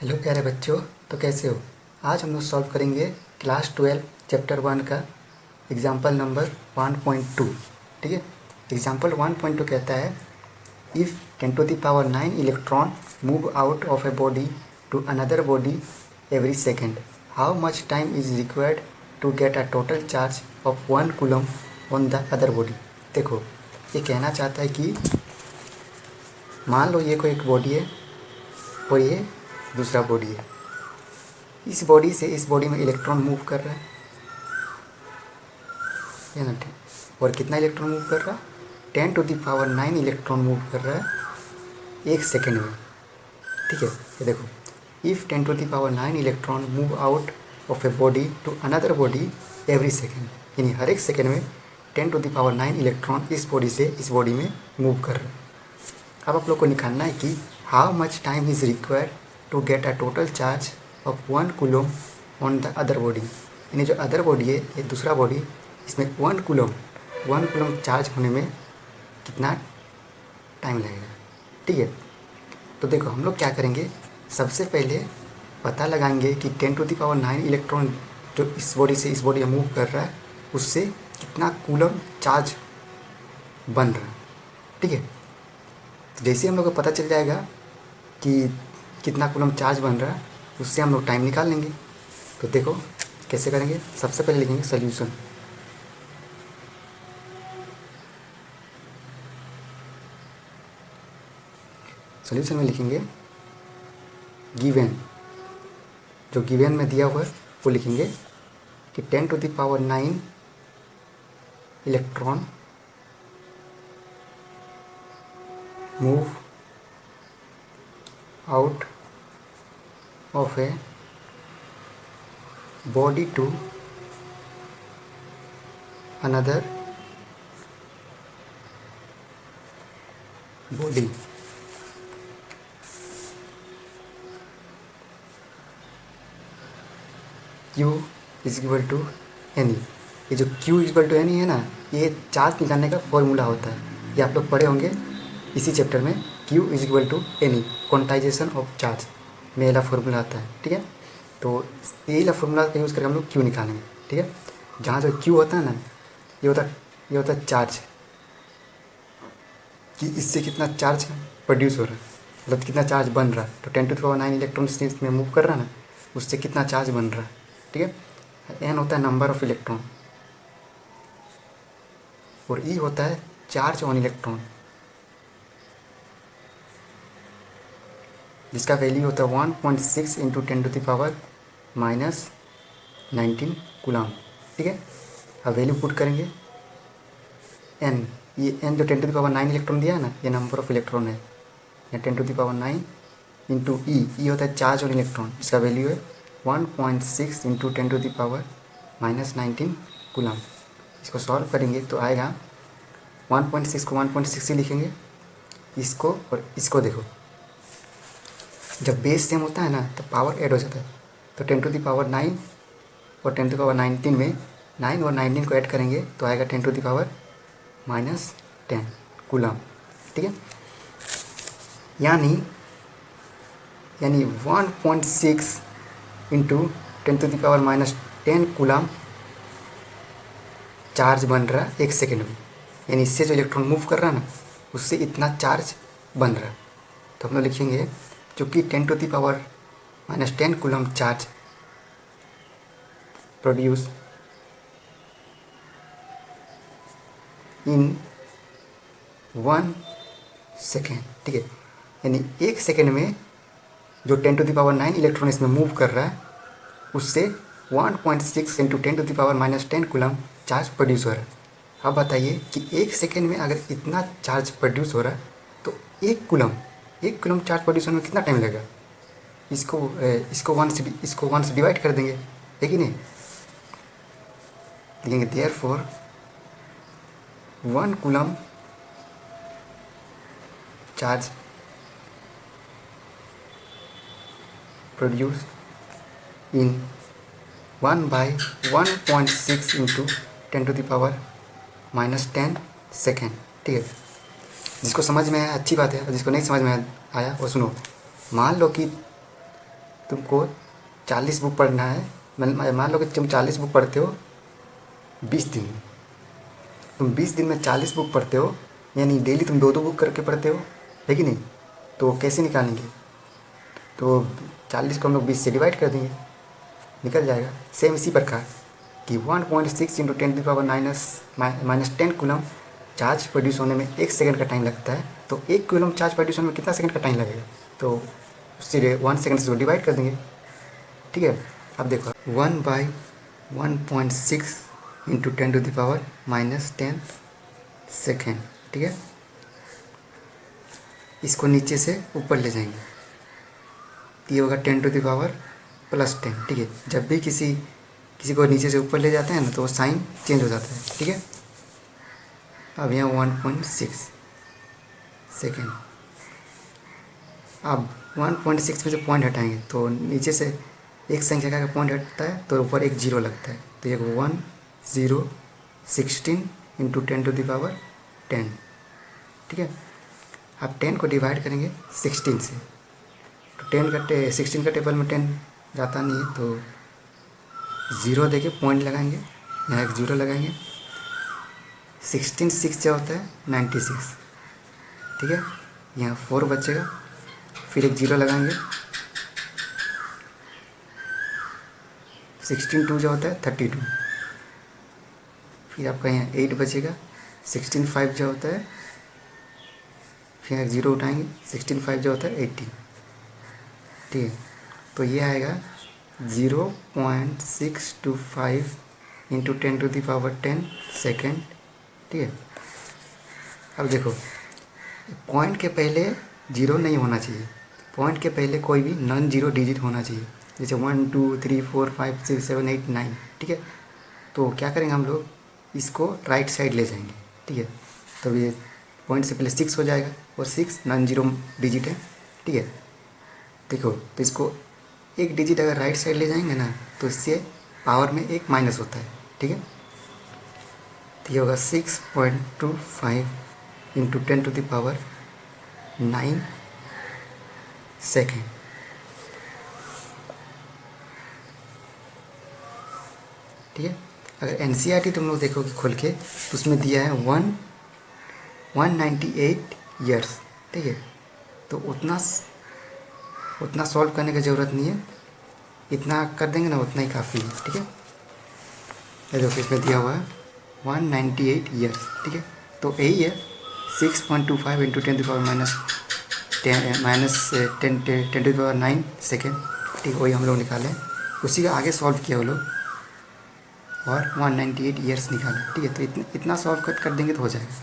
Hello प्यारे बच्चों। तो कैसे हो? आज हम लोग सॉल्व करेंगे क्लास 12 चैप्टर 1 का एग्जाम्पल नंबर 1.2। ठीक है। एग्जाम्पल 1.2 कहता है if 10⁹ electron move out of a body to another body every second, how much time is required to get a total charge of 1 coulomb on the other body. देखो, ये कहना चाहता है कि मान लो ये कोई एक बॉडी है और ये दूसरा बॉडी है। इस बॉडी से इस बॉडी में इलेक्ट्रॉन मूव कर रहा है ना। और कितना इलेक्ट्रॉन मूव कर रहा है? 10⁹ इलेक्ट्रॉन मूव कर रहा है एक सेकेंड में। ठीक है, ये देखो, if 10⁹ electron move out of a body to another body every second, यानी हर एक सेकेंड में 10⁹ इलेक्ट्रॉन इस बॉडी से इस बॉडी में मूव कर रहा है। अब आप लोग को निकालना है कि how much time is required to get a total charge of 1 coulomb on the other body. यानी जो अदर बॉडी है, ये दूसरा बॉडी, इसमें 1 कूलम चार्ज होने में कितना टाइम लगेगा। ठीक है, तो देखो हम लोग क्या करेंगे, सबसे पहले पता लगाएंगे कि 10⁹ इलेक्ट्रॉन जो इस बॉडी से इस बॉडी में मूव कर रहा है उससे कितना कूलम चार्ज बन रहा है। ठीक है, तो जैसे हम लोग को पता चल जाएगा कि कितना कूलम चार्ज बन रहा है, उससे हम लोग टाइम निकाल लेंगे। तो देखो कैसे करेंगे। सबसे पहले लिखेंगे सॉल्यूशन। सॉल्यूशन में लिखेंगे गिवन, जो गिवन में दिया हुआ है वो लिखेंगे कि 10⁹ electron move out of a body to another body। Q is equal to n e. ये जो Q is equal to n e है ना, ये चार्ज निकालने का फॉर्मूला होता है। ये आप लोग पढ़े होंगे इसी चैप्टर में। Q is equal to n e, quantization of charge में ये फॉर्मूला आता है। ठीक है, तो यही फॉर्मूला का यूज़ करके हम लोग Q निकालेंगे। ठीक है, जहाँ जो Q होता है ना, ये होता है चार्ज, कि इससे कितना चार्ज प्रोड्यूस हो रहा है, मतलब कितना चार्ज बन रहा है। तो 10⁹ इलेक्ट्रॉन इसमें मूव कर रहा है ना, उससे कितना चार्ज बन रहा है। ठीक है, N होता है नंबर ऑफ इलेक्ट्रॉन और E होता है चार्ज ऑन इलेक्ट्रॉन, जिसका वैल्यू होता है 1.6 इंटू 10⁻⁻19 कूलम। ठीक है, अब वैल्यू पुट करेंगे N, ये N जो 10⁹ इलेक्ट्रॉन दिया है ना, ये नंबर ऑफ इलेक्ट्रॉन है। या 10⁹ इंटू ई होता है चार्ज ऑन इलेक्ट्रॉन, इसका वैल्यू है 1.6 इंटू 10⁻⁻19 कूलम। इसको सॉल्व करेंगे तो आएगा 1.6 को 1.6 से लिखेंगे, इसको और इसको देखो, जब बेस सेम होता है ना तो पावर ऐड हो जाता है। तो 10⁹ और 10⁻19 में 9 और 19 को ऐड करेंगे तो आएगा 10⁻−10 कूलम। ठीक है, यानी 1.6 इंटू 10⁻−10 कूलम चार्ज बन रहा है एक सेकेंड में। यानी इससे जो इलेक्ट्रॉन मूव कर रहा है ना, उससे इतना चार्ज बन रहा है। तो हम लोग लिखेंगे चूँकि 10⁻−10 coulomb charge produce in 1 second. ठीक है, यानी एक सेकेंड में जो 10⁹ इलेक्ट्रॉन इसमें मूव कर रहा है, उससे 1.6 इंटू 10⁻−10 कूलम चार्ज प्रोड्यूस हो रहा है। अब बताइए कि एक सेकेंड में अगर इतना चार्ज प्रोड्यूस हो रहा है तो एक कूलम चार्ज प्रोड्यूस होने में कितना टाइम लगेगा। इसको 1 से डिवाइड कर देंगे, है कि नहीं। लिखेंगे therefore 1 coulomb charge produce in 1/1.6 into 10⁻−10 second. ठीक है, जिसको समझ में आया अच्छी बात है, और जिसको नहीं समझ में आया वो सुनो। मान लो कि तुमको 40 बुक पढ़ना है, मान लो कि तुम 40 बुक पढ़ते हो 20 दिन में, तुम 20 दिन में 40 बुक पढ़ते हो, यानी डेली तुम 2-2 बुक करके पढ़ते हो, है कि नहीं? तो कैसे निकालेंगे? तो 40 को हम लोग 20 से डिवाइड कर देंगे, निकल जाएगा। सेम इसी प्रकार कि 1.6 इंटू 10⁻⁻10 कूलम चार्ज प्रोड्यूस होने में 1 सेकंड का टाइम लगता है, तो 1 कूलम चार्ज प्रोड्यूस होने में कितना सेकंड का टाइम लगेगा? तो उससे 1 सेकंड से डिवाइड कर देंगे, ठीक है। अब देखो 1/1.6 इंटू 10⁻⁻10 सेकेंड, ठीक है। इसको नीचे से ऊपर ले जाएंगे तो ये होगा 10⁻+10, ठीक है। जब भी किसी को नीचे से ऊपर ले जाते हैं ना तो वो साइन चेंज हो जाता है, ठीक है। अब यहाँ 1.6 सेकेंड। अब 1.6 में से पॉइंट हटाएंगे तो नीचे से एक संख्या का पॉइंट हटता है तो ऊपर एक जीरो लगता है, तो ये 1/016 इंटू 10⁻10, ठीक है। अब 10 को डिवाइड करेंगे 16 से, तो 16 का टेबल में 10 जाता नहीं है, तो 0 देके पॉइंट लगाएंगे, यहाँ एक 0 लगाएंगे। 16 6 क्या होता है 96, ठीक है। यहाँ 4 बचेगा, फिर एक 0 लगाएंगे। 16 2 जो होता है 32, फिर आपका यहाँ 8 बचेगा। 16 5 जो होता है, फिर एक 0 उठाएंगे। 16 5 जो होता है 18, ठीक है। तो ये आएगा 0.625 इंटू 10⁻10 सेकेंड, ठीक है। अब देखो पॉइंट के पहले 0 नहीं होना चाहिए, पॉइंट के पहले कोई भी नॉन जीरो डिजिट होना चाहिए, जैसे 1 2 3 4 5 6 7 8 9, ठीक है। तो क्या करेंगे हम लोग, इसको राइट साइड ले जाएंगे, ठीक है। तो ये पॉइंट से पहले 6 हो जाएगा और 6 नॉन जीरो डिजिट है, ठीक है। देखो तो इसको एक डिजिट अगर राइट साइड ले जाएंगे ना तो इससे पावर में एक माइनस होता है, ठीक है। तो ये होगा 6.25 इंटू 10⁻9 सेकेंड, ठीक है। अगर NCERT तुम लोग देखोगे खोल के तो उसमें दिया है 198 ईयर्स, ठीक है। तो उतना सॉल्व करने की ज़रूरत नहीं है, इतना कर देंगे ना उतना ही काफ़ी है, ठीक है। ये देखो इसमें दिया हुआ है 198 ईयर्स, ठीक है। तो यही है 6.25 इंटू 10⁻⁻10 10⁻9 सेकेंड, ठीक है। वही हम लोग निकाले, उसी का आगे सॉल्व किया वो लोग और 198 ईयर्स निकाले, ठीक है। तो इतना सॉल्व कर देंगे तो हो जाएगा।